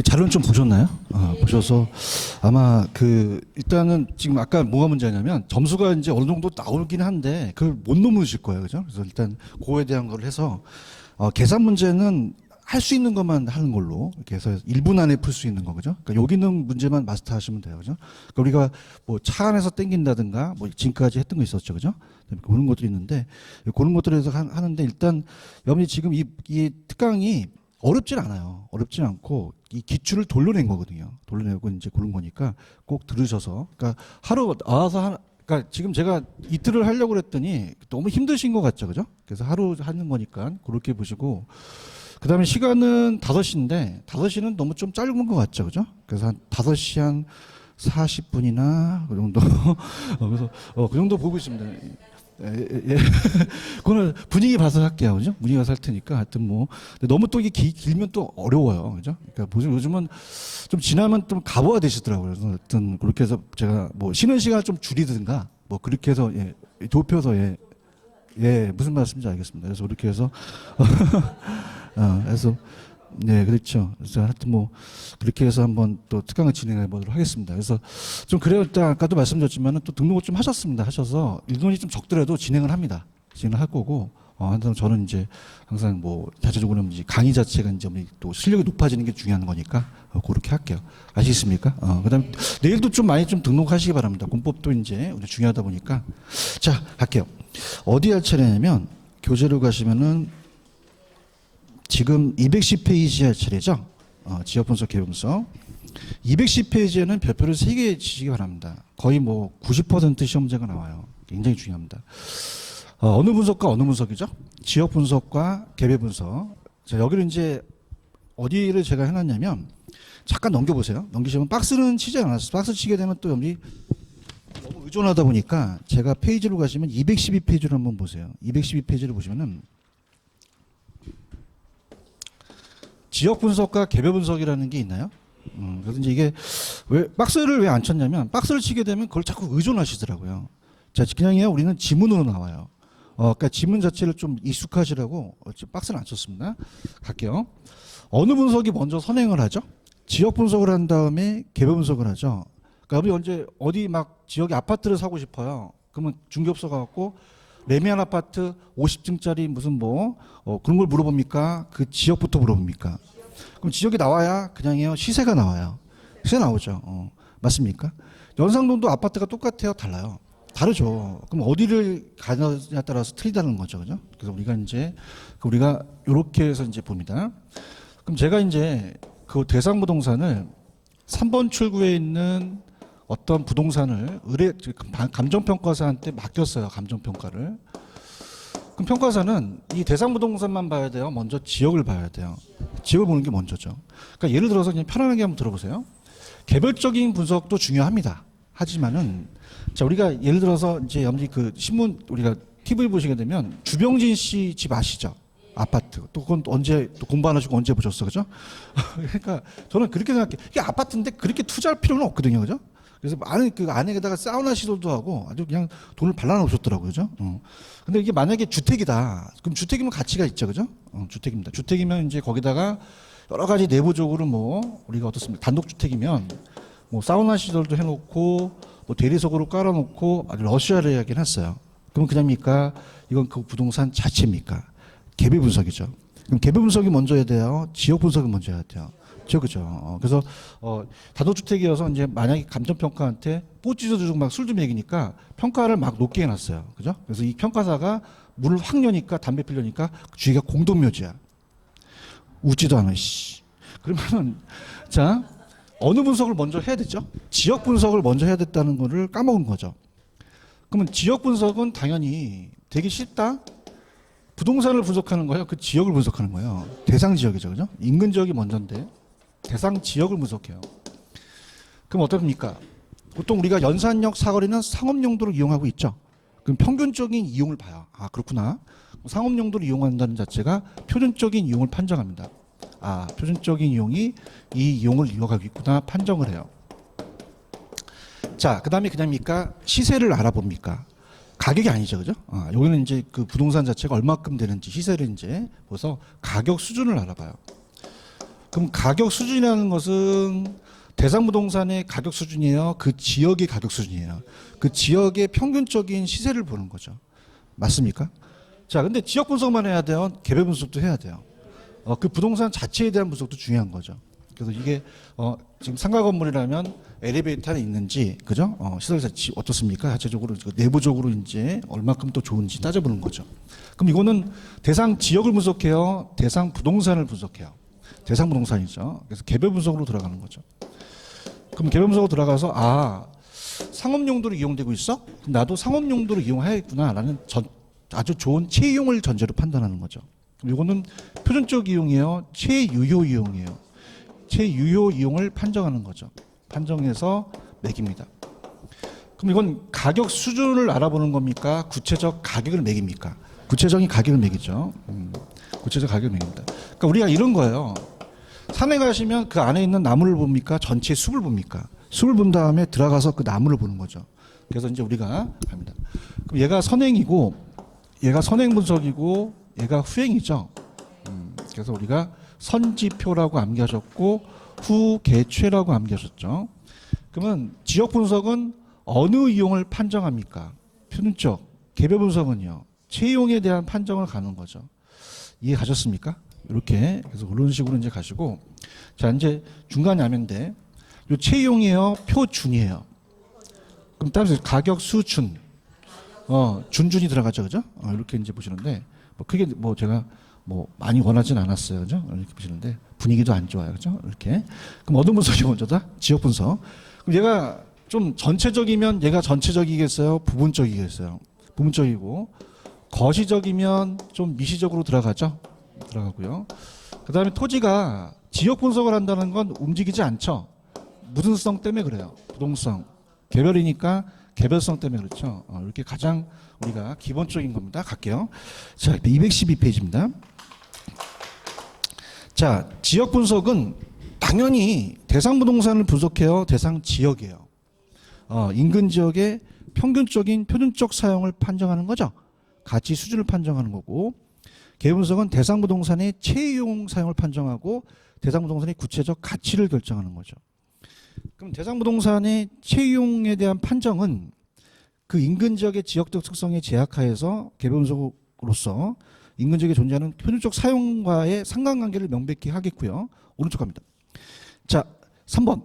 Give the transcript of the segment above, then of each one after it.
자료는 좀 보셨나요? 보셔서 아마 그 일단은 지금 아까 뭐가 문제냐면 점수가 이제 어느 정도 나오긴 한데 그걸 못 넘으실 거예요, 그죠? 그래서 일단 그거에 대한 걸 해서 계산 문제는 할 수 있는 것만 하는 걸로 이렇게 해서 1분 안에 풀 수 있는 거, 그죠? 그러니까 여기 있는 문제만 마스터하시면 돼요, 그죠? 그러니까 우리가 뭐 차 안에서 땡긴다든가 뭐 지금까지 했던 거 있었죠, 그죠? 그런 것도 있는데 그런 것들에서 하는데 일단 여러분이 지금 이 특강이 어렵진 않아요. 어렵진 않고 이 기출을 돌려낸 거거든요. 돌려내고 이제 그런 거니까 꼭 들으셔서 그러니까 하루 나와서 그러니까 지금 제가 이틀을 하려고 그랬더니 너무 힘드신 것 같죠, 그죠? 그래서 하루 하는 거니까 그렇게 보시고. 그다음에 시간은 5시인데 5시는 너무 좀 짧은 것 같죠, 그죠? 그래서 한 5시 한 40분이나 그 정도. 그래서 그 정도 보고 있습니다. 예. 그거는 분위기 봐서 할게요, 그죠? 분위기 봐서 할 테니까 하여튼 뭐 근데 너무 또 이게 길면 또 어려워요, 그죠? 그러니까 요즘은 좀 지나면 좀 가봐야 되시더라고요. 그래서 하여튼 그렇게 해서 제가 뭐 쉬는 시간 좀 줄이든가 뭐 그렇게 해서 좁혀서 무슨 말씀인지 알겠습니다. 그래서 그렇게 해서 그래서 네, 그렇죠. 그래서 하여튼 뭐 그렇게 해서 한번 또 특강을 진행해 보도록 하겠습니다. 그래서 좀 그래요. 일단 아까도 말씀드렸지만은 또 등록을 좀 하셨습니다. 하셔서 인원이 좀 적더라도 진행을 합니다. 진행을 할 거고 항상 저는 이제 항상 뭐 자체적으로 이제 강의 자체가 이제 또 실력이 높아지는 게 중요한 거니까 그렇게 할게요. 아시겠습니까? 그다음 내일도 좀 많이 좀 등록하시기 바랍니다. 공법도 이제 우리 중요하다 보니까 자 할게요. 어디 할 차례냐면 교재로 가시면은. 지금 210페이지 할 차례죠. 지역분석 개분석. 210페이지에는 별표를 3개 치시기 바랍니다. 거의 뭐 90% 시험 문제가 나와요. 굉장히 중요합니다. 어느 분석과 어느 분석이죠? 지역 분석과 개별 분석. 자, 여기를 이제 어디를 제가 해놨냐면 잠깐 넘겨보세요. 넘기시면 박스는 치지 않았어요. 박스 치게 되면 또 여기 너무 의존하다 보니까 제가 페이지로 가시면 212페이지를 한번 보세요. 212페이지를 보시면은 지역 분석과 개별 분석이라는 게 있나요? 그래서 이제 이게 왜 박스를 왜 안 쳤냐면 박스를 치게 되면 그걸 자꾸 의존하시더라고요. 자, 그냥요 우리는 지문으로 나와요. 그러니까 지문 자체를 좀 익숙하시라고 박스를 안 쳤습니다. 갈게요. 어느 분석이 먼저 선행을 하죠? 지역 분석을 한 다음에 개별 분석을 하죠. 그러니까 우리 언제 어디 막 지역에 아파트를 사고 싶어요. 그러면 중개업소 가갖고 레미안 아파트 50층짜리 무슨 뭐 그런 걸 물어봅니까? 그 지역부터 물어봅니까? 그럼 지역이 나와야 그냥요 시세가 나와요. 시세 나오죠. 맞습니까? 연상동도 아파트가 똑같아요? 달라요? 다르죠. 그럼 어디를 가느냐에 따라서 틀리다는 거죠, 그죠? 그래서 우리가 이제 우리가 이렇게 해서 이제 봅니다. 그럼 제가 이제 그 대상 부동산을 3번 출구에 있는 어떤 부동산을 감정평가사한테 맡겼어요. 감정평가를. 그럼 평가사는 이 대상 부동산만 봐야 돼요. 먼저 지역을 봐야 돼요. 지역을 보는 게 먼저죠. 그러니까 예를 들어서 그냥 편안하게 한번 들어보세요. 개별적인 분석도 중요합니다. 하지만은 자 우리가 예를 들어서 이제 여러분이 그 신문 우리가 TV 보시게 되면 주병진 씨 집 아시죠? 아파트. 또 그건 언제 또 공부 안 하시고 언제 보셨어, 그죠? 그러니까 저는 그렇게 생각해. 이게 아파트인데 그렇게 투자할 필요는 없거든요, 그죠? 그래서 많은 그 안에다가 사우나 시설도 하고 아주 그냥 돈을 발라놓으셨더라고요, 그죠? 근데 이게 만약에 주택이다. 그럼 주택이면 가치가 있죠, 그죠? 주택입니다. 주택이면 이제 거기다가 여러 가지 내부적으로 뭐 우리가 어떻습니까? 단독주택이면 뭐 사우나 시설도 해놓고 뭐 대리석으로 깔아놓고 아주 러시아를 했어요. 그럼 그냥입니까? 이건 그 부동산 자체입니까? 개별 분석이죠. 그럼 개별 분석이 먼저 해야 돼요. 지역 분석이 먼저 해야 돼요. 그죠. 그래서 단독주택이어서 이제 만약에 감정평가한테 뽀찌도 주고 막 술도 먹이니까 평가를 막 높게 해놨어요. 그죠? 그래서 이 평가사가 물을 확 여니까 담배 피려니까 주위가 공동묘지야. 웃지도 않아. 씨. 그러면은 자 어느 분석을 먼저 해야 되죠? 지역 분석을 먼저 해야 됐다는 거를 까먹은 거죠. 그러면 지역 분석은 당연히 되게 쉽다. 부동산을 분석하는 거예요. 그 지역을 분석하는 거예요. 대상 지역이죠, 그죠? 인근 지역이 먼저인데 대상 지역을 분석해요. 그럼 어떻습니까? 보통 우리가 연산역 사거리는 상업 용도로 이용하고 있죠. 그럼 평균적인 이용을 봐요. 아 그렇구나. 상업 용도로 이용한다는 자체가 표준적인 이용을 판정합니다. 아 표준적인 이용이 이 이용을 이어가고 있구나 판정을 해요. 자 그다음에 그냥입니까? 시세를 알아봅니까? 가격이 아니죠, 그죠? 여기는 이제 그 부동산 자체가 얼마큼 되는지 시세를 이제 보서 가격 수준을 알아봐요. 그럼 가격 수준이라는 것은 대상 부동산의 가격 수준이에요? 그 지역의 가격 수준이에요? 그 지역의 평균적인 시세를 보는 거죠. 맞습니까? 자, 근데 지역 분석만 해야 돼요? 개별 분석도 해야 돼요. 그 부동산 자체에 대한 분석도 중요한 거죠. 그래서 이게 지금 상가 건물이라면 엘리베이터는 있는지, 그죠? 시설 자체 어떻습니까? 자체적으로 내부적으로 이제 얼마큼 또 좋은지 따져보는 거죠. 그럼 이거는 대상 지역을 분석해요, 대상 부동산을 분석해요. 대상 부동산이죠. 그래서 개별 분석으로 들어가는 거죠. 그럼 개별 분석으로 들어가서 상업 용도로 이용되고 있어? 나도 상업 용도로 이용해야겠구나라는 아주 좋은 채이용을 전제로 판단하는 거죠. 그럼 이거는 표준적 이용이에요, 채유효 이용이에요. 채유효 이용을 판정하는 거죠. 판정해서 매깁니다. 그럼 이건 가격 수준을 알아보는 겁니까? 구체적 가격을 매깁니까? 구체적인 가격을 매기죠. 구체적 가격을 매깁니다. 그러니까 우리가 이런 거예요. 산에 가시면 그 안에 있는 나무를 봅니까? 전체 숲을 봅니까? 숲을 본 다음에 들어가서 그 나무를 보는 거죠. 그래서 이제 우리가 갑니다. 그럼 얘가 선행이고, 얘가 선행 분석이고, 얘가 후행이죠. 그래서 우리가 선지표라고 암기하셨고 후계최라고 암기하셨죠. 그러면 지역 분석은 어느 이용을 판정합니까? 표준적. 개별 분석은요, 채용에 대한 판정을 가는 거죠. 이해 가셨습니까? 이렇게 그래서 그런 식으로 이제 가시고, 자 이제 중간에 하면데 요 채용이에요, 표준이에요. 그럼 따라서 가격 수준, 준준이 들어가죠, 그죠? 이렇게 이제 보시는데 크게 제가 많이 원하진 않았어요, 그죠? 이렇게 보시는데 분위기도 안 좋아요, 그죠? 이렇게. 그럼 어느 분석이 먼저다? 지역 분석. 그럼 얘가 좀 전체적이면 얘가 전체적이겠어요, 부분적이겠어요? 부분적이고, 거시적이면 좀 미시적으로 들어가죠? 들어가고요. 그 다음에 토지가 지역 분석을 한다는 건 움직이지 않죠. 무슨 성 때문에 그래요? 부동성. 개별이니까 개별성 때문에 그렇죠. 이렇게 가장 우리가 기본적인 겁니다. 갈게요. 자, 212페이지입니다. 자, 지역 분석은 당연히 대상 부동산을 분석해요, 대상 지역이에요. 인근 지역의 평균적인 표준적 사용을 판정하는 거죠. 가치 수준을 판정하는 거고, 개별 분석은 대상 부동산의 채용 사용을 판정하고 대상 부동산의 구체적 가치를 결정하는 거죠. 그럼 대상 부동산의 채용에 대한 판정은 그 인근 지역의 지역적 특성에 제약하에서 개별 분석으로서 인근 지역에 존재하는 표준적 사용과의 상관관계를 명백히 하겠고요. 오른쪽 갑니다. 자, 3번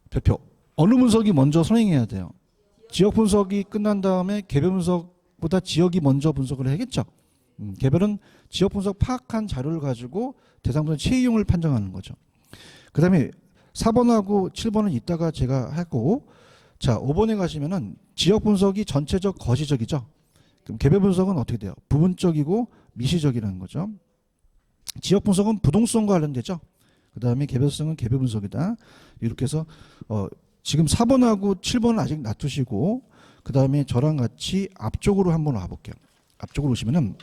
별표. 어느 분석이 먼저 선행해야 돼요? 지역 분석이 끝난 다음에 개별 분석보다 지역이 먼저 분석을 해야겠죠. 개별은 지역 분석 파악한 자료를 가지고 대상 분석 채용을 판정하는 거죠. 그 다음에 4번하고 7번은 이따가 제가 하고, 자 5번에 가시면은 지역 분석이 전체적 거시적이죠. 그럼 개별 분석은 어떻게 돼요? 부분적이고 미시적이라는 거죠. 지역 분석은 부동성과 관련되죠. 그 다음에 개별성은 개별 분석이다. 이렇게 해서 지금 4번하고 7번은 아직 놔두시고, 그 다음에 저랑 같이 앞쪽으로 한번 와볼게요. 앞쪽으로 오시면은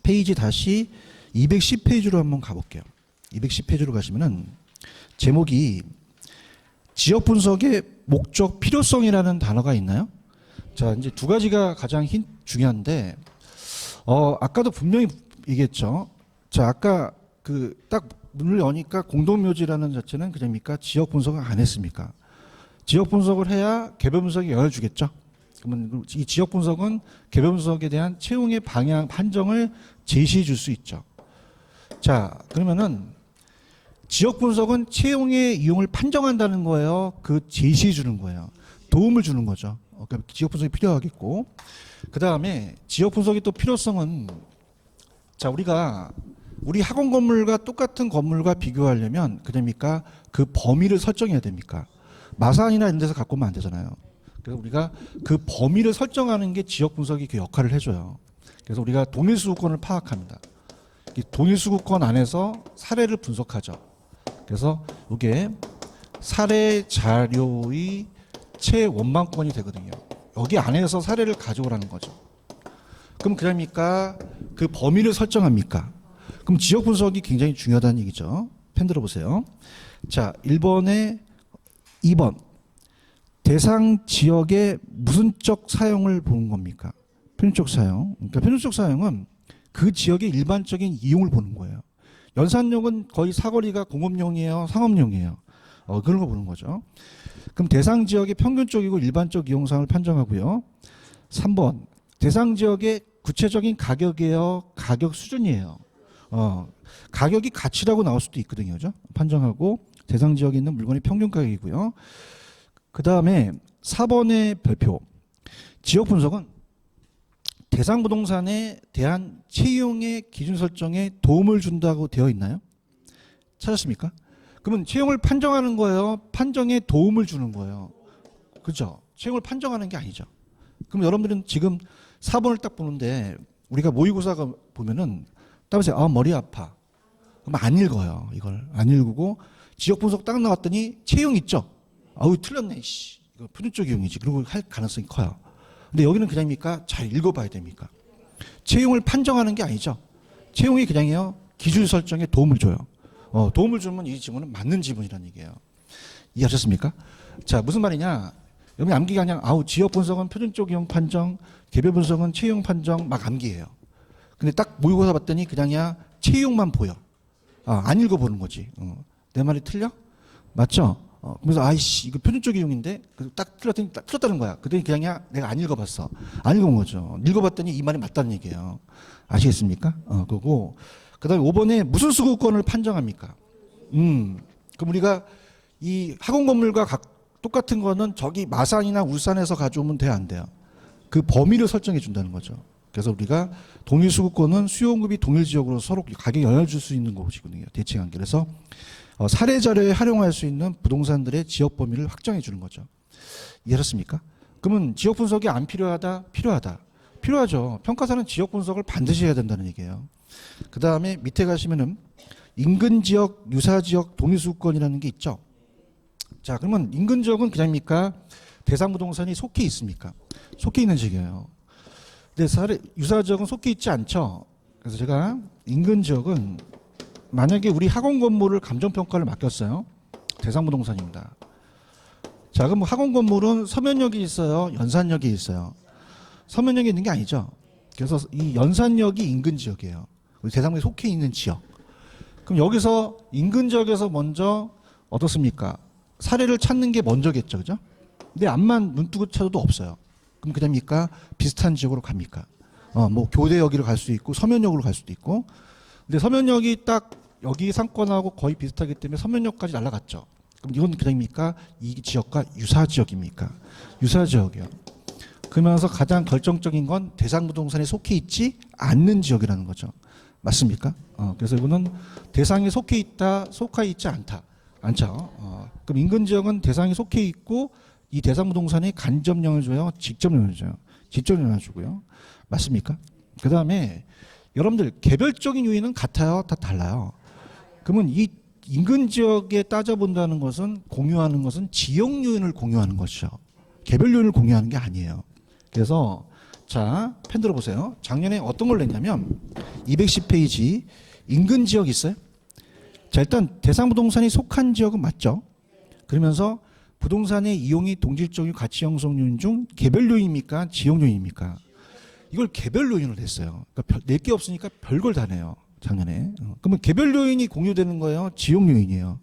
페이지 다시 210페이지로 한번 가볼게요. 210페이지로 가시면은 제목이 지역 분석의 목적 필요성이라는 단어가 있나요? 자, 이제 두 가지가 가장 중요한데, 아까도 분명히 얘기했죠. 자, 아까 그 딱 문을 여니까 공동묘지라는 자체는 그냥입니까? 지역 분석을 안 했습니까? 지역 분석을 해야 개별 분석이 열어주겠죠. 그러면 이 지역 분석은 개별 분석에 대한 채용의 방향, 판정을 제시해 줄 수 있죠. 자, 그러면은 지역 분석은 채용의 이용을 판정한다는 거예요. 그 제시해 주는 거예요. 도움을 주는 거죠. 그러니까 지역 분석이 필요하겠고, 그 다음에 지역 분석의 또 필요성은, 자 우리 학원 건물과 똑같은 건물과 비교하려면 그럽니까? 그 범위를 설정해야 됩니까? 마산이나 이런 데서 갖고 오면 안 되잖아요. 그래서 우리가 그 범위를 설정하는 게 지역 분석이 그 역할을 해줘요. 그래서 우리가 동일수급권을 파악합니다. 이 동일수급권 안에서 사례를 분석하죠. 그래서 이게 사례 자료의 최원망권이 되거든요. 여기 안에서 사례를 가져오라는 거죠. 그럼 그럽니까? 그 범위를 설정합니까? 그럼 지역 분석이 굉장히 중요하다는 얘기죠. 펜 들어보세요. 자, 1번에 2번. 대상 지역의 무슨적 사용을 보는 겁니까? 표준적 사용. 그러니까 표준적 사용은 그 지역의 일반적인 이용을 보는 거예요. 연산용은 거의 사거리가 공업용이에요, 상업용이에요. 그런 거 보는 거죠. 그럼 대상 지역의 평균적이고 일반적 이용상을 판정하고요. 3번 대상 지역의 구체적인 가격이에요, 가격 수준이에요. 가격이 가치라고 나올 수도 있거든요. 그죠? 판정하고 대상 지역에 있는 물건의 평균 가격이고요. 그 다음에 4번의 별표. 지역 분석은 대상 부동산에 대한 채용의 기준 설정에 도움을 준다고 되어 있나요? 찾았습니까? 그러면 채용을 판정하는 거예요? 판정에 도움을 주는 거예요? 그죠? 채용을 판정하는 게 아니죠. 그럼 여러분들은 지금 4번을 딱 보는데 우리가 모의고사가 보면은 딱 보세요. 아, 머리 아파. 그럼 안 읽어요. 이걸 안 읽고 지역 분석 딱 나왔더니 채용 있죠? 아우 틀렸네. 씨. 이거 표준적 이용이지. 그리고 할 가능성이 커요. 근데 여기는 그냥입니까? 잘 읽어봐야 됩니까? 채용을 판정하는 게 아니죠. 채용이 그냥이요. 기준 설정에 도움을 줘요. 도움을 주면 이 지문은 맞는 지문이라는 얘기예요. 이해하셨습니까? 자, 무슨 말이냐? 여기 암기가 그냥 지역 분석은 표준적 이용 판정, 개별 분석은 채용 판정 막 암기예요. 근데 딱 모의고사 봤더니 그냥이야 채용만 보여. 안 읽어보는 거지. 내 말이 틀려? 맞죠? 그래서 아이씨 이거 표준적 이용인데 딱 틀렸더니 딱 틀렸다는 거야. 그랬더니 그냥이야 내가 안 읽어봤어. 안 읽어본 거죠. 읽어봤더니 이 말이 맞다는 얘기예요. 아시겠습니까? 그거고 그다음에 5번에 무슨 수급권을 판정합니까? 그럼 우리가 이 학원 건물과 똑같은 거는 저기 마산이나 울산에서 가져오면 돼요, 안 돼요? 그 범위를 설정해 준다는 거죠. 그래서 우리가 동일 수급권은 수요공급이 동일 지역으로 서로 가격 영향을 줄 수 있는 것이거든요. 대칭관계. 그래서 사례 자료에 활용할 수 있는 부동산들의 지역 범위를 확정해 주는 거죠. 이해하셨습니까? 그러면 지역 분석이 안 필요하다? 필요하다. 필요하죠. 평가사는 지역 분석을 반드시 해야 된다는 얘기예요. 그 다음에 밑에 가시면은 인근 지역, 유사 지역, 동일 수급권이라는 게 있죠. 자, 그러면 인근 지역은 그냥입니까? 대상 부동산이 속해 있습니까? 속해 있는 지역이에요. 근데 유사 지역은 속해 있지 않죠. 그래서 제가 인근 지역은 만약에 우리 학원 건물을 감정평가를 맡겼어요. 대상 부동산입니다. 자, 그럼 학원 건물은 서면역이 있어요, 연산역이 있어요. 서면역에 있는 게 아니죠. 그래서 이 연산역이 인근 지역이에요. 우리 대상에 속해 있는 지역. 그럼 여기서 인근 지역에서 먼저 어떻습니까? 사례를 찾는 게 먼저겠죠, 그죠? 근데 앞만 눈 뜨고 찾아도 없어요. 그럼 그냥입니까? 비슷한 지역으로 갑니까? 뭐 교대역으로 갈 수 있고 서면역으로 갈 수도 있고. 근데 서면역이 딱 여기 상권하고 거의 비슷하기 때문에 서면역까지 날아갔죠. 그럼 이건 그냥입니까? 이 지역과 유사 지역입니까? 유사 지역이요. 그러면서 가장 결정적인 건 대상 부동산에 속해 있지 않는 지역이라는 거죠. 맞습니까? 그래서 이거는 대상에 속해 있다, 속해 있지 않다. 않죠. 그럼 인근 지역은 대상에 속해 있고 이 대상 부동산이 간접 영향을 줘요, 직접 영향을 줘요. 직접 영향을 주고요. 맞습니까? 그 다음에 여러분들 개별적인 요인은 같아요, 다 달라요. 그러면 이 인근 지역에 따져본다는 것은 공유하는 것은 지역 요인을 공유하는 것이죠. 개별 요인을 공유하는 게 아니에요. 그래서 자, 펜 들어보세요. 작년에 어떤 걸 냈냐면 210페이지 인근 지역 있어요? 자, 일단 대상 부동산이 속한 지역은 맞죠. 그러면서 부동산의 이용이 동질적인 가치 형성 요인 중 개별 요인입니까? 지역 요인입니까? 이걸 개별 요인을 했어요. 그러니까 낼 게 없으니까 별걸 다 내요. 작년에. 그러면 개별 요인이 공유되는 거예요? 지역 요인이에요?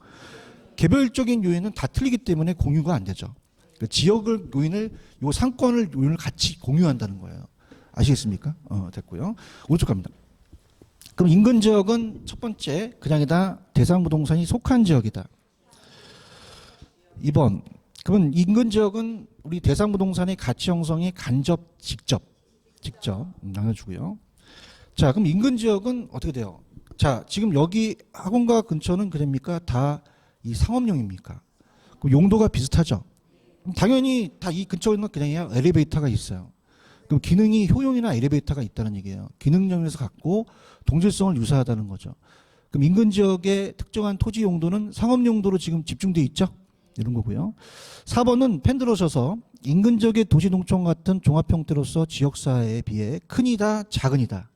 개별적인 요인은 다 틀리기 때문에 공유가 안 되죠. 그러니까 지역을 요인을 요 상권을 요인을 같이 공유한다는 거예요. 아시겠습니까? 됐고요. 오른쪽 갑니다. 그럼 인근 지역은 첫 번째 그냥이다. 대상 부동산이 속한 지역이다. 2번. 그러면 인근 지역은 우리 대상 부동산의 가치 형성이 간접, 직접 나눠주고요. 자, 그럼 인근 지역은 어떻게 돼요? 자, 지금 여기 학원가 근처는 그럽니까? 다 이 상업용입니까? 그럼 용도가 비슷하죠. 그럼 당연히 다 이 근처에는 그냥 엘리베이터가 있어요. 그럼 기능이 효용이나 엘리베이터가 있다는 얘기예요. 기능적에서 갖고 동질성을 유사하다는 거죠. 그럼 인근 지역의 특정한 토지 용도는 상업 용도로 지금 집중돼 있죠? 이런 거고요. 4번은 펜 들어셔서 인근 지역의 도시농촌 같은 종합 형태로서 지역사회에 비해 큰이다, 작은이다.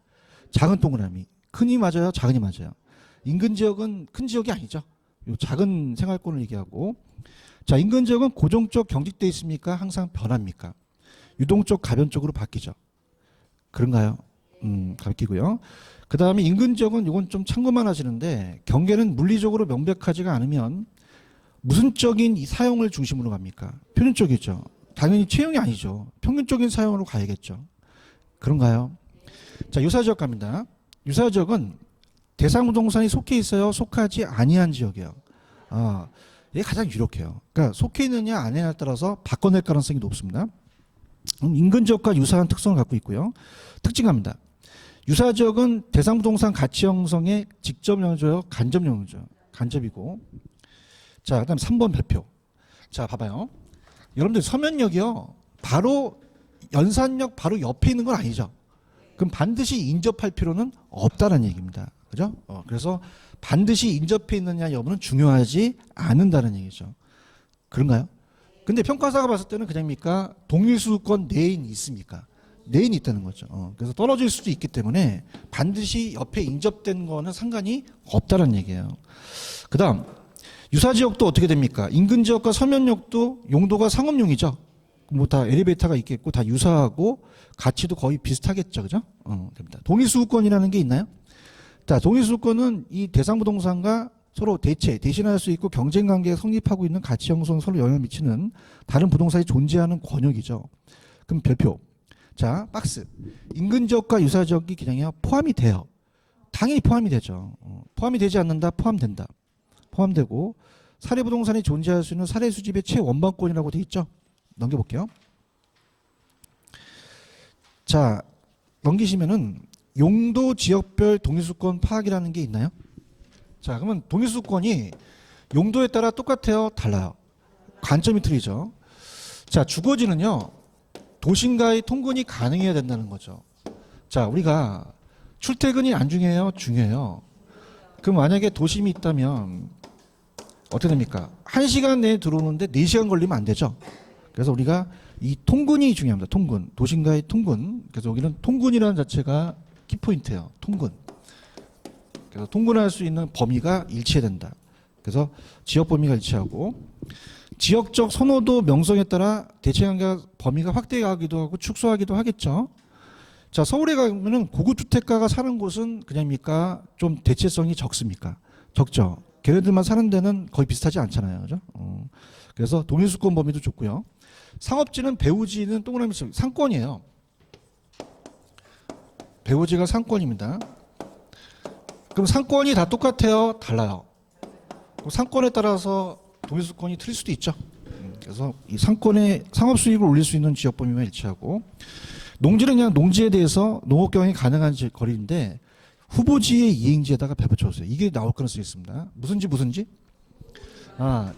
작은 동그라미. 큰이 맞아요, 작은이 맞아요. 인근 지역은 큰 지역이 아니죠. 요 작은 생활권을 얘기하고. 자, 인근 지역은 고정적 경직돼 있습니까? 항상 변합니까? 유동적 가변적으로 바뀌죠. 그런가요? 가리키고요. 그 다음에 인근 지역은 이건 좀 참고만 하시는데 경계는 물리적으로 명백하지가 않으면 무슨적인 이 사용을 중심으로 갑니까? 표준적이죠. 당연히 채용이 아니죠. 평균적인 사용으로 가야겠죠. 그런가요? 자, 유사지역 갑니다. 유사지역은 대상 부동산이 속해 있어요, 속하지 아니한 지역이에요. 이게 가장 유력해요. 그러니까 속해 있느냐 아니냐에 따라서 바꿔낼 가능성이 높습니다. 인근 지역과 유사한 특성을 갖고 있고요. 특징 갑니다. 유사 지역은 대상 부동산 가치 형성의 직접 영향조요, 간접 영향조, 간접이고. 자, 그다음 3번 별표. 자, 봐봐요. 여러분들 서면역이요, 바로 연산역 바로 옆에 있는 건 아니죠. 그럼 반드시 인접할 필요는 없다는 얘기입니다. 그죠? 그래서 반드시 인접해 있느냐 여부는 중요하지 않는다는 얘기죠. 그런가요? 근데 평가사가 봤을 때는 그냥입니까? 동일 수도권 내에 있습니까? 내에 있다는 거죠. 그래서 떨어질 수도 있기 때문에 반드시 옆에 인접된 거는 상관이 없다는 얘기예요. 그 다음 유사 지역도 어떻게 됩니까? 인근 지역과 서면역도 용도가 상업용이죠. 뭐 다 엘리베이터가 있겠고 다 유사하고 가치도 거의 비슷하겠죠. 그죠? 됩니다. 동일 수도권이라는 게 있나요? 자, 동일 수도권은 이 대상 부동산과 서로 대신할 수 있고 경쟁 관계에 성립하고 있는 가치 형성에 서로 영향을 미치는 다른 부동산이 존재하는 권역이죠. 그럼 별표. 자, 박스. 인근 지역과 유사 지역이 그냥 포함이 돼요. 당연히 포함이 되죠. 포함이 되지 않는다, 포함된다. 포함되고 사례 부동산이 존재할 수 있는 사례 수집의 최원방권이라고 돼 있죠. 넘겨볼게요. 자, 넘기시면은 용도 지역별 동일수권 파악이라는 게 있나요? 자, 그러면 동일수권이 용도에 따라 똑같아요, 달라요? 관점이 틀리죠. 자, 주거지는요, 도심과의 통근이 가능해야 된다는 거죠. 자, 우리가 출퇴근이 안 중요해요, 중요해요. 그럼 만약에 도심이 있다면 어떻게 됩니까? 1시간 내에 들어오는데 4시간 걸리면 안 되죠. 그래서 우리가 이 통근이 중요합니다. 통근. 도심과의 통근. 그래서 여기는 통근이라는 자체가 키포인트예요. 통근. 그래서 통근할 수 있는 범위가 일치해야 된다. 그래서 지역 범위가 일치하고 지역적 선호도 명성에 따라 대체관계 범위가 확대하기도 하고 축소하기도 하겠죠. 자, 서울에 가면은 고급 주택가가 사는 곳은 그냥입니까? 좀 대체성이 적습니까? 적죠. 걔네들만 사는 데는 거의 비슷하지 않잖아요. 그죠? 그래서 동일수권 범위도 좋고요. 상업지는 배우지는 동그라미 상권이에요. 배우지가 상권입니다. 그럼 상권이 다 똑같아요? 달라요? 상권에 따라서 동일수권이 틀릴 수도 있죠. 그래서 이 상권의 상업 수익을 올릴 수 있는 지역 범위만 일치하고 농지는 그냥 농지에 대해서 농업 경영이 가능한 거리인데 후보지의 이행지에다가 배붙여주세요. 이게 나올 가능성이 있습니다. 무슨지?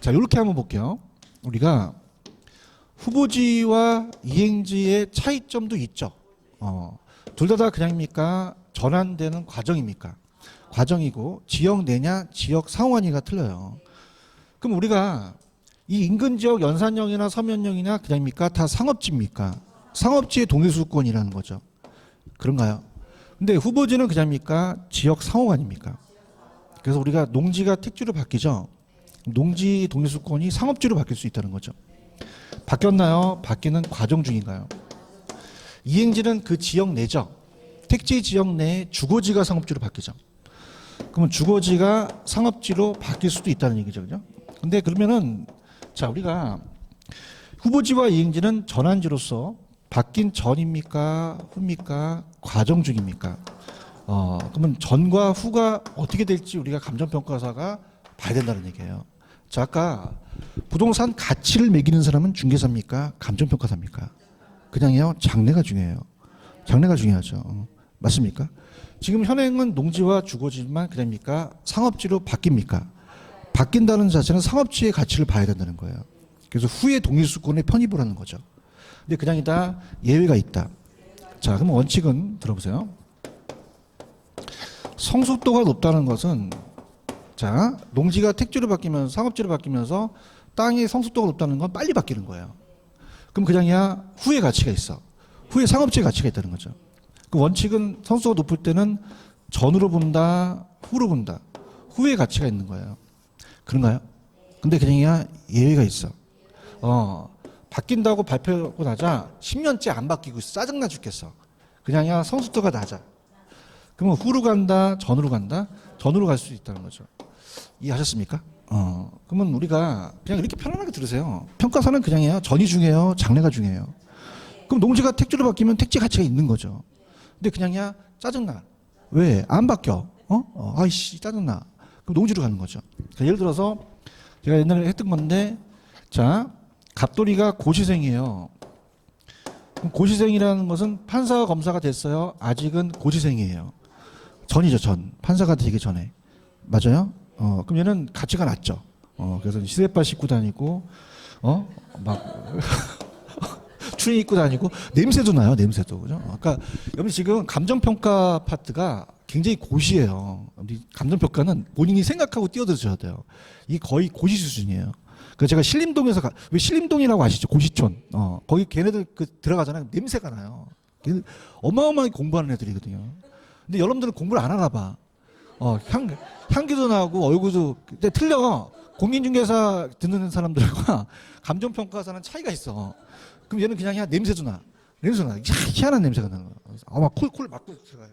자, 이렇게 한번 볼게요. 우리가 후보지와 이행지의 차이점도 있죠. 둘 다 그냥입니까? 전환되는 과정입니까? 과정이고 지역 내냐 지역 상호관이가 틀려요. 그럼 우리가 이 인근 지역 연산형이나 서면형이나 그냥입니까? 다 상업지입니까? 상업지의 동일수권이라는 거죠. 그런가요? 근데 후보지는 그냥입니까? 지역 상호관입니까? 그래서 우리가 농지가 택지로 바뀌죠. 농지 동일수권이 상업지로 바뀔 수 있다는 거죠. 바뀌었나요? 바뀌는 과정 중인가요? 이행지는 그 지역 내죠. 택지 지역 내에 주거지가 상업지로 바뀌죠. 그러면 주거지가 상업지로 바뀔 수도 있다는 얘기죠. 그죠? 근데 그러면은 자, 우리가 후보지와 이행지는 전환지로서 바뀐 전입니까? 후입니까? 과정 중입니까? 그러면 전과 후가 어떻게 될지 우리가 감정평가사가 봐야 된다는 얘기예요. 자, 아까 부동산 가치를 매기는 사람은 중개사입니까? 감정평가사입니까? 그냥요, 장래가 중요해요. 장래가 중요하죠. 맞습니까? 지금 현행은 농지와 주거지만 그냥입니까? 상업지로 바뀝니까? 바뀐다는 자체는 상업지의 가치를 봐야 된다는 거예요. 그래서 후에 동일수권에 편입을 하는 거죠. 근데 그냥이다 예외가 있다. 자, 그럼 원칙은 들어보세요. 성숙도가 높다는 것은 자, 농지가 택지로 바뀌면서 상업지로 바뀌면서 땅의 성숙도가 높다는 건 빨리 바뀌는 거예요. 그럼 그냥이야 후에 가치가 있어. 후에 상업지의 가치가 있다는 거죠. 그 원칙은 성숙도가 높을 때는 전으로 본다, 후로 본다. 후에 가치가 있는 거예요. 그런가요? 근데 그냥이야 예외가 있어. 바뀐다고 발표하고 나자 10년째 안 바뀌고 짜증나 죽겠어. 그냥이야 성숙도가 낮아. 그러면 후로 간다, 전으로 간다, 전으로 갈 수 있다는 거죠. 이해하셨습니까? 그러면 우리가 그냥 이렇게 편안하게 들으세요. 평가사는 그냥이에요. 전이 중요해요, 장래가 중요해요. 그럼 농지가 택지로 바뀌면 택지 가치가 있는 거죠. 근데 그냥이야 짜증나. 왜? 안 바뀌어. 아이씨 짜증나. 그럼 농지로 가는 거죠. 그러니까 예를 들어서 제가 옛날에 했던 건데, 자 갑돌이가 고시생이에요. 그럼 고시생이라는 것은 판사와 검사가 됐어요. 아직은 고시생이에요. 전이죠, 전. 판사가 되기 전에. 맞아요? 그럼 얘는 가치가 낮죠. 그래서 시대바 입고 다니고, 막, 추리 입고 다니고, 냄새도 나요, 냄새도. 그죠? 그러니까, 여러분 지금 감정평가 파트가 굉장히 고시예요. 감정평가는 본인이 생각하고 뛰어드셔야 돼요. 이게 거의 고시 수준이에요. 그래서 제가 신림동에서, 왜 신림동이라고 아시죠? 고시촌. 거기 걔네들 들어가잖아요. 냄새가 나요. 어마어마하게 공부하는 애들이거든요. 근데 여러분들은 공부를 안 하나 봐. 향기도 나고 얼굴도 근데 틀려. 공인중개사 듣는 사람들과 감정평가사는 차이가 있어. 그럼 얘는 그냥 냄새도 나. 냄새가 나. 희한한 냄새가 나는 거야. 아마 콜 막고 들어가요.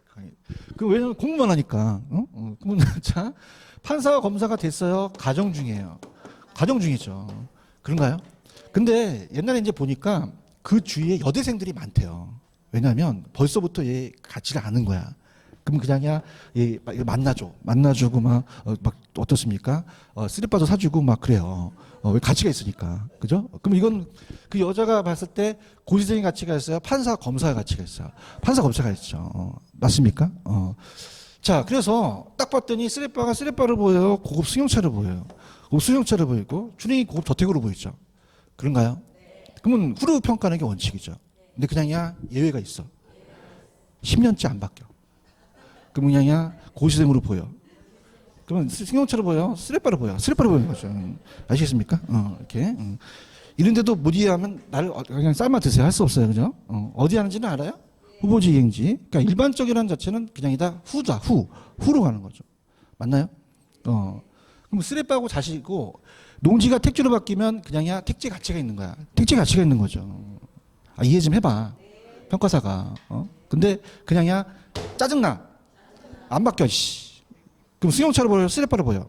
그 왜냐면 공부만 하니까. 그러면 자 판사와 검사가 됐어요. 가정 중이에요. 가정 중이죠. 그런가요? 근데 옛날에 이제 보니까 그 주위에 여대생들이 많대요. 왜냐하면 벌써부터 얘 가치를 아는 거야. 그럼 그냥야 얘 만나주고 막 어떻습니까? 쓰레빠도 사주고 막 그래요. 왜 가치가 있으니까, 그죠? 그럼 이건 그 여자가 봤을 때 고시생의 가치가 있어요. 판사 검사의 가치가 있어요. 판사 검사가 있죠. 맞습니까? 자, 그래서 딱 봤더니 쓰레빠가 쓰레빠를 보여요. 고급 승용차를 보여요. 고급 승용차를 보이고 추링이 고급 저택으로 보이죠. 그런가요? 그러면 후루 평가하는 게 원칙이죠. 근데 그냥야 예외가 있어. 10년째 안 바뀌어. 그럼 그냥야 고시생으로 보여. 그러면 승용차로 보여, 쓰레빠로 보여, 쓰레빠로 보이는 거죠. 아시겠습니까? 이렇게. 이런데도 못 이해하면 나를 그냥 삶아 드세요. 할 수 없어요, 그죠? 어디 하는지는 알아요? 후보지 이행지. 그러니까 일반적이라는 자체는 그냥이다 후로 가는 거죠. 맞나요? 그럼 쓰레빠고 자시고 농지가 택지로 바뀌면 그냥이야 택지 가치가 있는 거야. 택지 가치가 있는 거죠. 이해 좀 해봐. 평가사가. 근데 그냥이야 짜증나. 안 바뀌어. 씨. 그럼 승용차로 보여, 쓰레빠로 보여.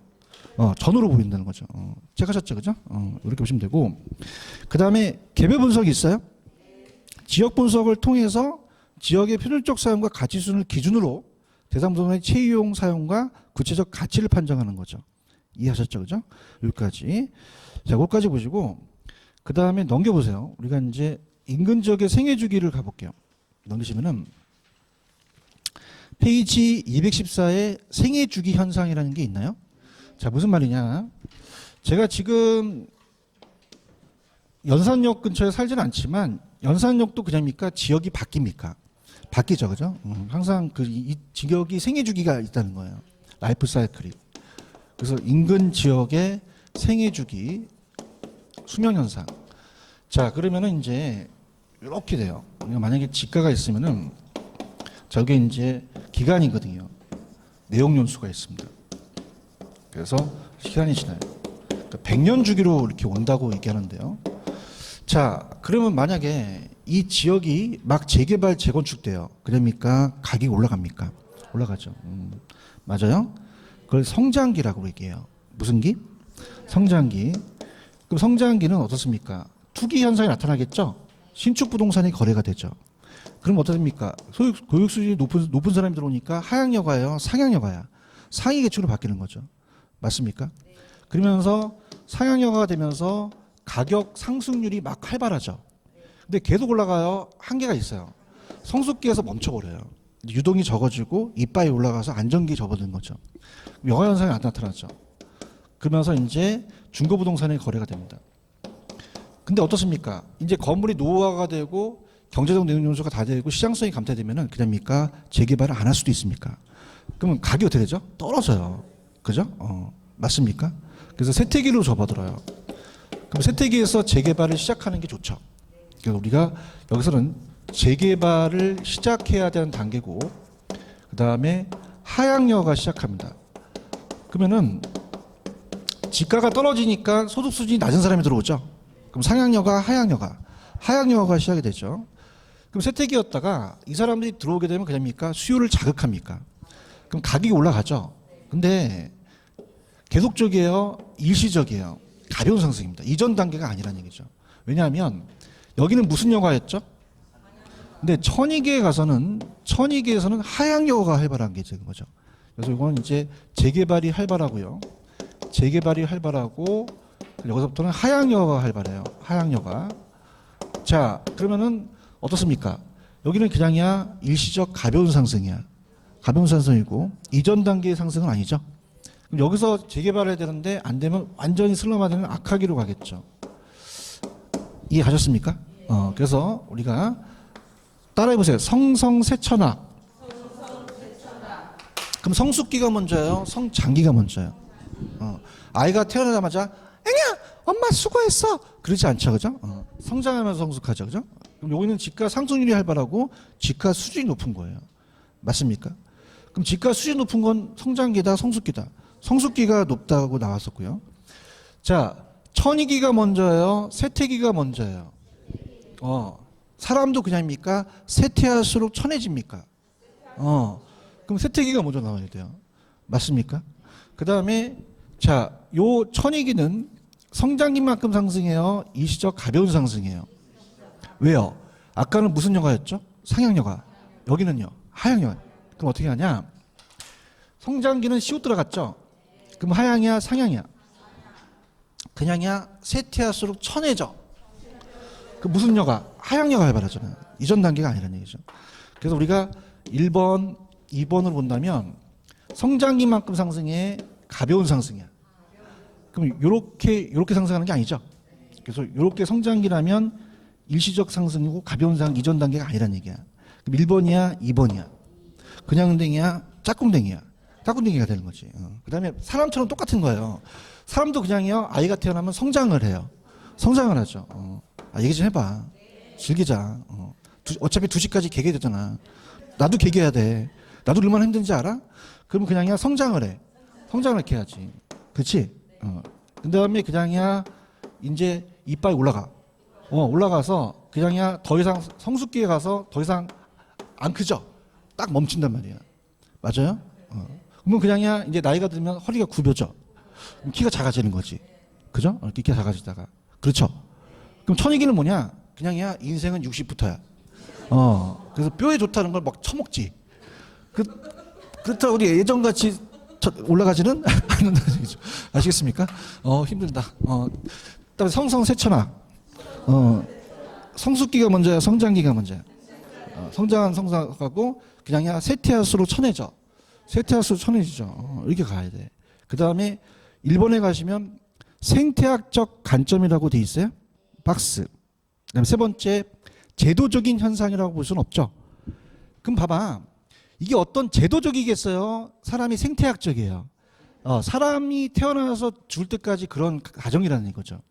전으로 보인다는 거죠. 체크하셨죠, 그죠? 이렇게 보시면 되고. 그 다음에 개별 분석이 있어요. 지역 분석을 통해서 지역의 필연적 사용과 가치 수준을 기준으로 대상 부동산의 채용 사용과 구체적 가치를 판정하는 거죠. 이해하셨죠, 그죠? 여기까지. 자, 여기까지 보시고 그 다음에 넘겨보세요. 우리가 이제 인근 지역의 생애 주기를 가볼게요. 넘기시면은 페이지 214에 생애 주기 현상이라는 게 있나요? 자, 무슨 말이냐? 제가 지금 연산역 근처에 살지는 않지만 연산역도 그냥입니까? 지역이 바뀝니까? 바뀌죠, 그죠? 항상 이 지역이 생애 주기가 있다는 거예요. 라이프 사이클이. 그래서 인근 지역의 생애 주기, 수명 현상. 자, 그러면은 이제 이렇게 돼요. 만약에 지가가 있으면은 저게 이제 기간이거든요. 내용 연수가 있습니다. 그래서 시간이 지나요. 그러니까 100년 주기로 이렇게 온다고 얘기하는데요. 자, 그러면 만약에 이 지역이 막 재개발, 재건축돼요. 그러니까 가격이 올라갑니까? 올라가죠. 맞아요? 그걸 성장기라고 얘기해요. 무슨 기? 성장기. 그럼 성장기는 어떻습니까? 투기 현상이 나타나겠죠? 신축 부동산이 거래가 되죠. 그럼 어떻습니까? 교육 수준이 높은 사람이 들어오니까 하향여가예요? 상향여가야? 상위 계층으로 바뀌는 거죠. 맞습니까? 그러면서 상향여가가 되면서 가격 상승률이 막 활발하죠. 근데 계속 올라가요. 한계가 있어요. 성숙기에서 멈춰버려요. 유동이 적어지고 이빠이 올라가서 안정기에 접어드는 거죠. 여가 현상이 나타나죠. 그러면서 이제 중고부동산의 거래가 됩니다. 근데 어떻습니까? 이제 건물이 노후화가 되고 경제적 내용 요소가 다 되고 시장성이 감퇴되면은 그냥입니까? 재개발을 안 할 수도 있습니까? 그러면 가격이 어떻게 되죠? 떨어져요. 그죠? 맞습니까? 그래서 세태기로 접어들어요. 그럼 세태기에서 재개발을 시작하는 게 좋죠. 그래서 우리가 여기서는 재개발을 시작해야 되는 단계고, 그 다음에 하향여가 시작합니다. 그러면은 지가가 떨어지니까 소득 수준이 낮은 사람이 들어오죠. 그럼 상향여가, 하향여가 시작이 되죠. 그럼 세태기였다가 이 사람들이 들어오게 되면 그냥입니까? 수요를 자극합니까? 그럼 가격이 올라가죠. 근데 계속적이에요? 일시적이에요? 가벼운 상승입니다. 이전 단계가 아니라는 얘기죠. 왜냐하면 여기는 무슨 여가였죠? 근데 천이계에서는 하향 여가가 활발한 게 지금 거죠. 그래서 이거는 이제 재개발이 활발하고요. 재개발이 활발하고 여기서부터는 하향 여가가 활발해요. 하향 여가. 자, 그러면은 어떻습니까? 여기는 그냥이야 일시적 가벼운 상승이야. 가벼운 상승이고 이전 단계의 상승은 아니죠. 그럼 여기서 재개발해야 되는데 안 되면 완전히 슬럼화되는 악하기로 가겠죠. 이해하셨습니까? 그래서 우리가 따라해보세요. 성성세천하. 그럼 성숙기가 먼저예요? 성장기가 먼저예요? 아이가 태어나자마자 애냐 엄마 수고했어 그러지 않죠, 그죠? 성장하면서 성숙하죠, 그죠? 그럼 여기는 집가 상승률이 활발하고 집가 수준이 높은 거예요. 맞습니까? 그럼 집가 수준이 높은 건 성장기다, 성숙기다. 성숙기가 높다고 나왔었고요. 자, 천이기가 먼저예요? 세태기가 먼저예요? 사람도 그냥입니까? 세태할수록 천해집니까? 그럼 세태기가 먼저 나와야 돼요. 맞습니까? 그 다음에 자, 요 천이기는 성장기만큼 상승해요? 일시적 가벼운 상승이에요? 왜요? 아까는 무슨 여가였죠? 상향여가. 여기는요? 하향여가. 그럼 어떻게 하냐? 성장기는 시옷 들어갔죠? 그럼 하향이야? 상향이야? 그냥이야? 세태할수록 천해져. 그 무슨 여가? 하향여가 활발하잖아요. 이전 단계가 아니라는 얘기죠. 그래서 우리가 1번, 2번으로 본다면 성장기만큼 상승해 가벼운 상승이야. 그럼 요렇게 상승하는 게 아니죠. 그래서 요렇게 성장기라면 일시적 상승이고 가벼운 상승 이전 단계가 아니라는 얘기야. 그럼 1번이야, 2번이야. 그냥 댕이야, 짝꿍댕이야. 짝꿍댕이가 되는 거지. 그다음에 사람처럼 똑같은 거예요. 사람도 그냥요 아이가 태어나면 성장을 해요. 성장을 하죠. 얘기 좀 해봐. 즐기자. 어차피 2시까지 개개해야 되잖아. 나도 개개해야 돼. 나도 얼마나 힘든지 알아? 그러면 그냥이야 성장을 해. 성장을 이렇게 해야지. 그렇지? 그 다음에 그냥이야 이제 이빨이 올라가. 올라가서 그냥이야 더 이상 성숙기에 가서 더 이상 안 크죠? 딱 멈춘단 말이야. 맞아요? 그러면 그냥이야 이제 나이가 들면 허리가 굽어져. 그럼 키가 작아지는 거지. 그죠? 키가 작아지다가. 그렇죠? 그럼 천이기는 뭐냐? 그냥이야 인생은 60부터야. 그래서 뼈에 좋다는 걸 막 처먹지. 그렇다고 우리 예전같이 올라가지는 않는다는 얘기죠. 아시겠습니까? 힘들다. 그다음에 성성세천하. 성숙기가 먼저야, 성장기가 먼저야. 성장하고 그냥이야 세태할수록 천해져. 세태할수록 천해지죠. 이렇게 가야 돼. 그 다음에 1번에 가시면 생태학적 관점이라고 돼 있어요. 박스. 그다음에 세 번째 제도적인 현상이라고 볼 수는 없죠. 그럼 봐봐. 이게 어떤 제도적이겠어요? 사람이 생태학적이에요. 사람이 태어나서 죽을 때까지 그런 과정이라는 거죠.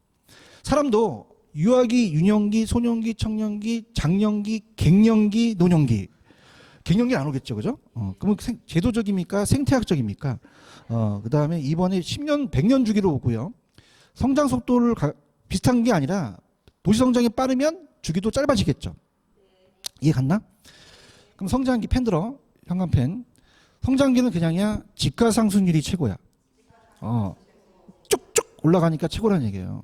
사람도 유아기, 유년기, 소년기, 청년기, 장년기, 갱년기, 노년기. 갱년기 안 오겠죠, 그죠? 그러면 제도적입니까? 생태학적입니까? 그 다음에 이번에 10년, 100년 주기로 오고요. 성장 속도를 비슷한 게 아니라 도시 성장이 빠르면 주기도 짧아지겠죠. 이해 갔나? 그럼 성장기 펜 들어. 현관펜. 성장기는 그냥이야 집가 상승률이 최고야. 쭉쭉 올라가니까 최고라는 얘기예요.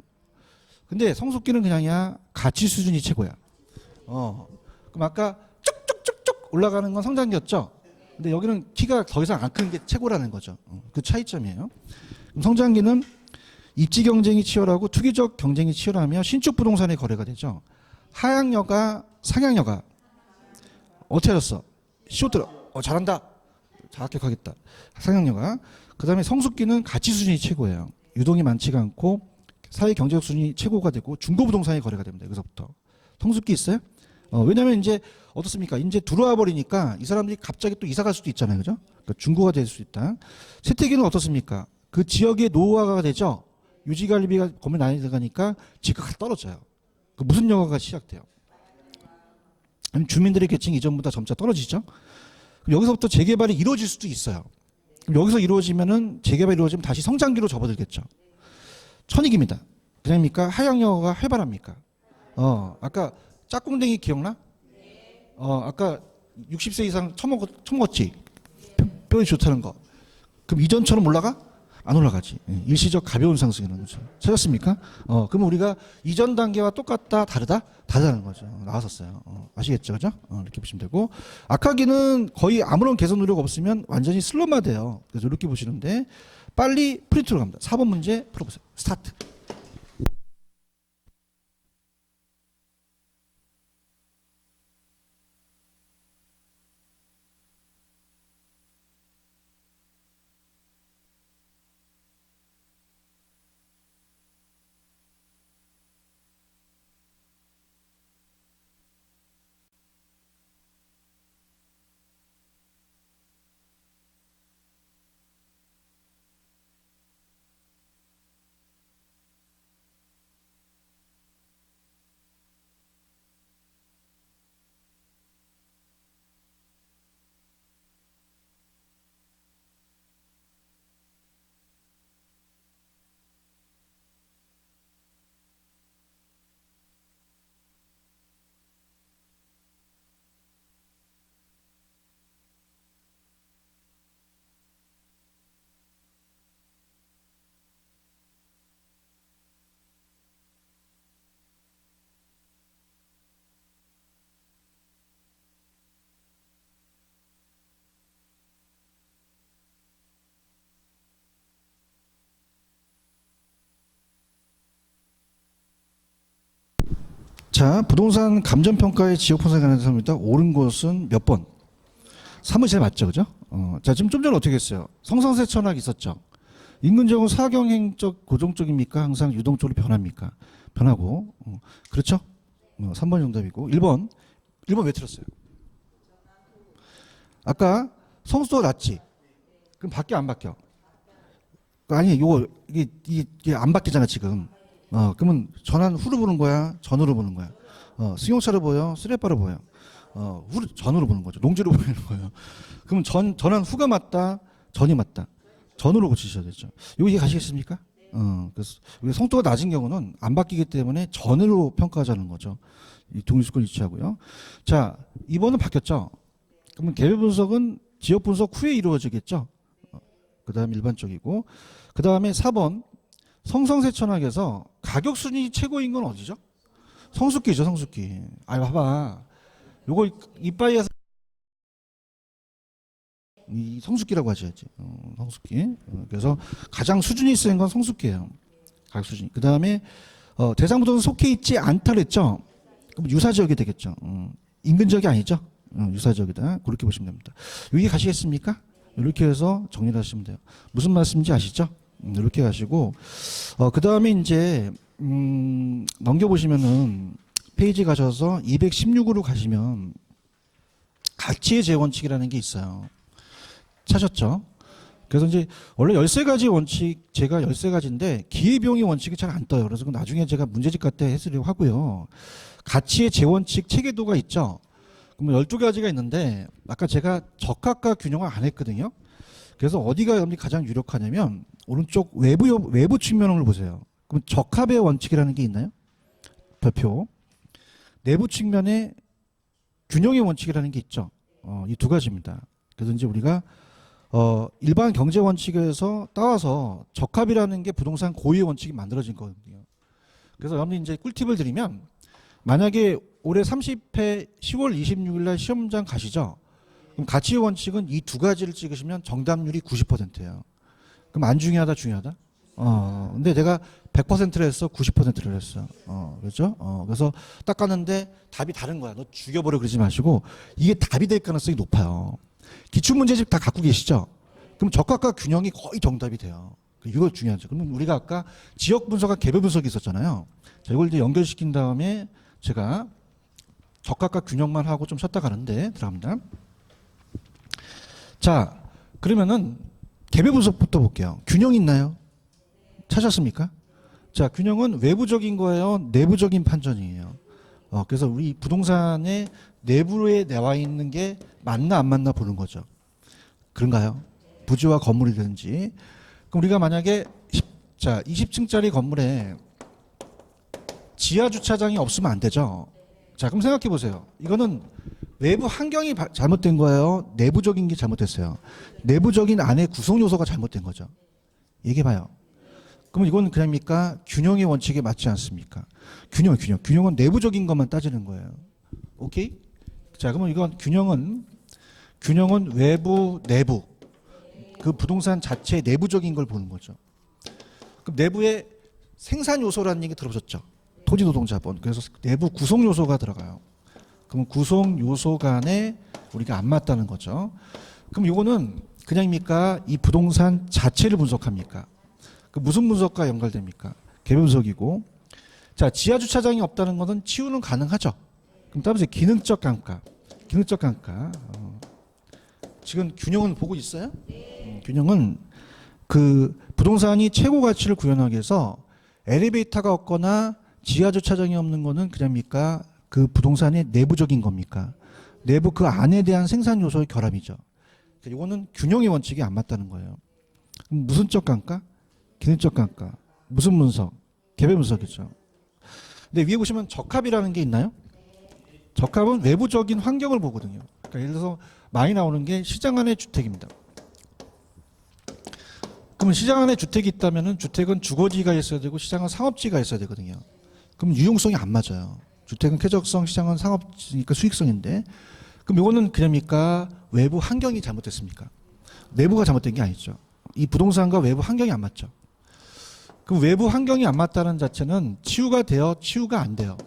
근데 성숙기는 그냥이야 가치 수준이 최고야. 그럼 아까 쭉쭉쭉쭉 올라가는 건 성장기였죠. 근데 여기는 키가 더 이상 안 크는 게 최고라는 거죠. 그 차이점이에요. 그럼 성장기는 입지 경쟁이 치열하고 투기적 경쟁이 치열하며 신축 부동산의 거래가 되죠. 하향여가, 상향여가 어떻게 하셨어? 시옷 들어. 잘한다. 합격하겠다. 상향여가. 그 다음에 성숙기는 가치 수준이 최고예요. 유동이 많지가 않고 사회 경제적 수준이 최고가 되고 중고부동산의 거래가 됩니다. 여기서부터. 성숙기 있어요? 왜냐면 이제 어떻습니까? 이제 들어와 버리니까 이 사람들이 갑자기 또 이사 갈 수도 있잖아요. 그죠? 그러니까 중고가 될 수 있다. 세태기는 어떻습니까? 그 지역의 노후화가 되죠. 유지관리비가 건물 많이 들어가니까 집가가 떨어져요. 그 무슨 여가가 시작돼요? 주민들의 계층이 이전보다 점차 떨어지죠. 그럼 여기서부터 재개발이 이루어질 수도 있어요. 그럼 여기서 이루어지면은 재개발이 이루어지면 다시 성장기로 접어들겠죠. 천익입니다. 그냥입니까? 하향여가가 활발합니까? 아까 짝꿍댕이 기억나? 아까 60세 이상 처먹었지? 뼈에 좋다는 거. 그럼 이전처럼 올라가? 안 올라가지. 일시적 가벼운 상승이라는 거죠. 찾았습니까? 그럼 우리가 이전 단계와 똑같다, 다르다? 다르다는 거죠. 나왔었어요. 아시겠죠? 그죠? 이렇게 보시면 되고. 악하기는 거의 아무런 개선 노력 없으면 완전히 슬럼화 돼요. 그래서 이렇게 보시는데, 빨리 프린트로 갑니다. 4번 문제 풀어보세요. 스타트. 자, 부동산 감정평가의 지역분석에 관한 사입니다. 옳은 것은 몇 번? 3은 제일 맞죠, 그죠? 자, 지금 좀 전에 어떻게 했어요? 성상세 천학 있었죠? 인근적은 사경행적 고정적입니까? 항상 유동적으로 변합니까? 변하고, 그렇죠? 3번 정답이고, 1번 왜 틀었어요? 아까 성수도가 낮지? 그럼 바뀌어, 안 바뀌어? 아니, 이게 안 바뀌잖아, 지금. 그러면 전환 후로 보는 거야? 전으로 보는 거야? 승용차로 보여? 쓰레빠로 보여? 전으로 보는 거죠. 농지로 보이는 거예요. 그러면 전환 후가 맞다? 전이 맞다? 전으로 고치셔야 되죠. 이거 이해 가시겠습니까? 그래서 성도가 낮은 경우는 안 바뀌기 때문에 전으로 평가하자는 거죠. 이 독립수권 위치하고요. 자, 2번은 바뀌었죠. 그러면 개별 분석은 지역 분석 후에 이루어지겠죠. 그 다음 일반적이고, 그 다음에 4번 성상세 천학에서 가격 순위 최고인 건 어디죠? 성수기죠, 성수기. 봐봐. 요거 이빠이에서 이 성수기라고 하셔야지. 성수기. 그래서 가장 수준이 센 건 성수기예요. 가격 수준이. 그 다음에 대상부동산 속해 있지 않다 그랬죠. 그럼 유사지역이 되겠죠. 인근 지역이 아니죠. 유사지역이다. 그렇게 보시면 됩니다. 여기 가시겠습니까? 이렇게 해서 정리를 하시면 돼요. 무슨 말씀인지 아시죠? 이렇게 가시고 그 다음에 이제 넘겨보시면은 페이지 가셔서 216으로 가시면 가치의 재원칙이라는 게 있어요. 찾았죠? 그래서 이제 원래 13가지 원칙, 제가 13가지인데 기회비용의 원칙이 잘 안 떠요. 그래서 나중에 제가 문제집 때 해드리려고 하고요. 가치의 재원칙 체계도가 있죠? 그러면 12가지가 있는데 아까 제가 적합과 균형을 안 했거든요. 그래서 어디가 여러분이 가장 유력하냐면 오른쪽 외부 측면을 보세요. 그럼 적합의 원칙이라는 게 있나요? 별표. 내부 측면에 균형의 원칙이라는 게 있죠. 이 두 가지입니다. 그래서 이제 우리가 일반 경제 원칙에서 따와서 적합이라는 게 부동산 고유의 원칙이 만들어진 거거든요. 그래서 여러분이 이제 꿀팁을 드리면 만약에 올해 30회 10월 26일 날 시험장 가시죠. 그럼 가치의 원칙은 이 두 가지를 찍으시면 정답률이 90%예요. 그럼 안 중요하다, 중요하다? 근데 내가 100%를 했어, 90%를 했어. 그렇죠? 그래서 딱 갔는데 답이 다른 거야. 너 죽여버려 그러지 마시고 이게 답이 될 가능성이 높아요. 기출문제집 다 갖고 계시죠? 그럼 적합과 균형이 거의 정답이 돼요. 이거 중요하죠. 그러면 우리가 아까 지역 분석과 개별 분석이 있었잖아요. 자, 이걸 이제 연결시킨 다음에 제가 적합과 균형만 하고 좀 쉬었다 가는데 들어갑니다. 자, 그러면은 개별 분석부터 볼게요. 균형 있나요? 찾았습니까? 자, 균형은 외부적인 거예요? 내부적인 판전이에요? 그래서 우리 부동산의 내부에 나와 있는 게 맞나 안 맞나 보는 거죠. 그런가요? 부지와 건물이든지. 그럼 우리가 만약에 20층짜리 건물에 지하 주차장이 없으면 안 되죠. 자, 그럼 생각해 보세요. 이거는 외부 환경이 잘못된 거예요? 내부적인 게 잘못됐어요? 내부적인 안에 구성 요소가 잘못된 거죠. 얘기해봐요. 그러면 이건 그냥입니까? 균형의 원칙에 맞지 않습니까? 균형은 내부적인 것만 따지는 거예요. 오케이? 자, 그러면 이건 균형은 외부, 내부. 그 부동산 자체의 내부적인 걸 보는 거죠. 그럼 내부에 생산 요소라는 얘기 들어보셨죠? 토지 노동 자본. 그래서 내부 구성 요소가 들어가요. 그럼 구성 요소 간에 우리가 안 맞다는 거죠. 그럼 이거는 그냥입니까? 이 부동산 자체를 분석합니까? 그 무슨 분석과 연결됩니까? 개별 분석이고. 자, 지하 주차장이 없다는 것은 치유는 가능하죠. 그럼 따라서 기능적 감가. 지금 균형은 보고 있어요? 균형은 그 부동산이 최고 가치를 구현하기 위해서 엘리베이터가 없거나 지하 주차장이 없는 거는 그냥입니까? 그 부동산의 내부적인 겁니까? 내부 그 안에 대한 생산 요소의 결합이죠. 이거는 균형의 원칙이 안 맞다는 거예요. 그럼 무슨적 감가? 기능적 감가. 무슨 분석? 개별 분석이죠. 근데 위에 보시면 적합이라는 게 있나요? 적합은 외부적인 환경을 보거든요. 그러니까 예를 들어서 많이 나오는 게 시장 안에 주택입니다. 그러면 시장 안에 주택이 있다면은 주택은 주거지가 있어야 되고 시장은 상업지가 있어야 되거든요. 그럼 유용성이 안 맞아요. 주택은 쾌적성, 시장은 상업지니까 수익성인데, 그럼 이거는 그냥입니까? 외부 환경이 잘못됐습니까? 내부가 잘못된 게 아니죠. 이 부동산과 외부 환경이 안 맞죠. 그럼 외부 환경이 안 맞다는 자체는 치유가 돼요? 치유가 안 돼요?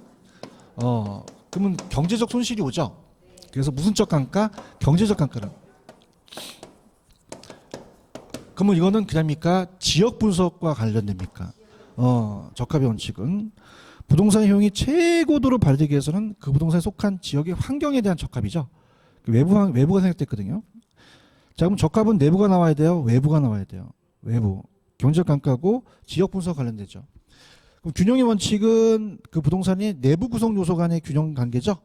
그러면 경제적 손실이 오죠. 그래서 무슨적 감가? 경제적 감가를. 그러면 이거는 그냥입니까? 지역 분석과 관련됩니까? 적합의 원칙은 부동산 효용이 최고도로 발휘되기 위해서는 그 부동산에 속한 지역의 환경에 대한 적합이죠. 외부가 생각됐거든요. 자, 그럼 적합은 내부가 나와야 돼요? 외부가 나와야 돼요? 외부. 경제적 감가고 지역 분석 관련되죠. 그럼 균형의 원칙은 그 부동산의 내부 구성 요소 간의 균형 관계죠.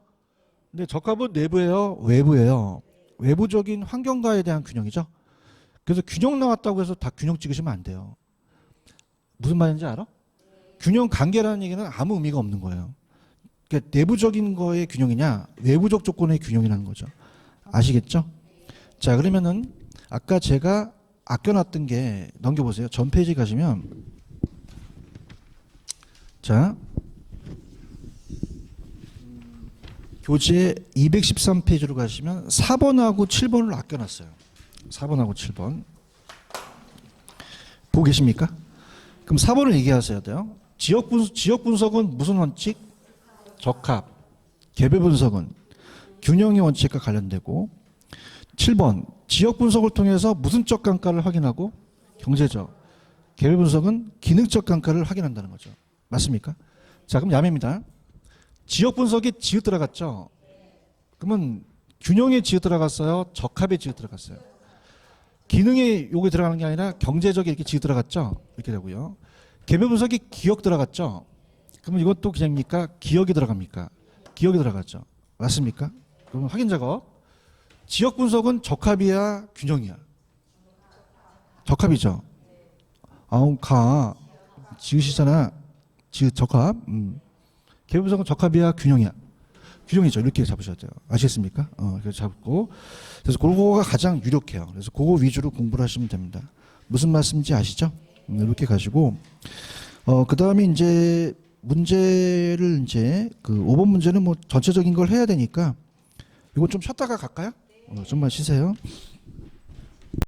근데 적합은 내부예요? 외부예요? 외부적인 환경과에 대한 균형이죠. 그래서 균형 나왔다고 해서 다 균형 찍으시면 안 돼요. 무슨 말인지 알아? 균형 관계라는 얘기는 아무 의미가 없는 거예요. 그러니까 내부적인 거의 균형이냐 외부적 조건의 균형이라는 거죠. 아시겠죠? 자, 그러면은 아까 제가 아껴놨던 게 넘겨보세요. 전 페이지 가시면 자, 교재 213페이지로 가시면 4번하고 7번을 아껴놨어요. 4번하고 7번 보고 계십니까? 그럼 4번을 얘기하셔야 돼요. 지역 분석은 무슨 원칙? 적합. 개별 분석은 균형의 원칙과 관련되고, 7번 지역 분석을 통해서 무슨적 감가를 확인하고 경제적. 개별 분석은 기능적 감가를 확인한다는 거죠. 맞습니까? 자, 그럼 야매입니다. 지역 분석에 지읒 들어갔죠? 그러면 균형에 지읒 들어갔어요? 적합에 지읒 들어갔어요? 기능에 요게 들어가는 게 아니라 경제적에 이렇게 지읒 들어갔죠? 이렇게 되고요. 개별 분석에 기억 들어갔죠? 그러면 이것도 그냥입니까? 기억이 들어갑니까? 기억이 들어갔죠. 맞습니까? 그러면 확인 작업. 지역 분석은 적합이야, 균형이야? 적합이죠. 가 지읒이잖아. 지읒 적합. 개별 분석은 적합이야, 균형이야? 균형이죠. 이렇게 잡으셔야 돼요. 아시겠습니까? 그래서 잡고. 그래서 그거가 가장 유력해요. 그래서 그거 위주로 공부를 하시면 됩니다. 무슨 말씀인지 아시죠? 이렇게 가시고, 그 다음에 이제 문제를 이제 그 5번 문제는 뭐 전체적인 걸 해야 되니까 이거 좀 쉬었다가 갈까요? 좀만 쉬세요.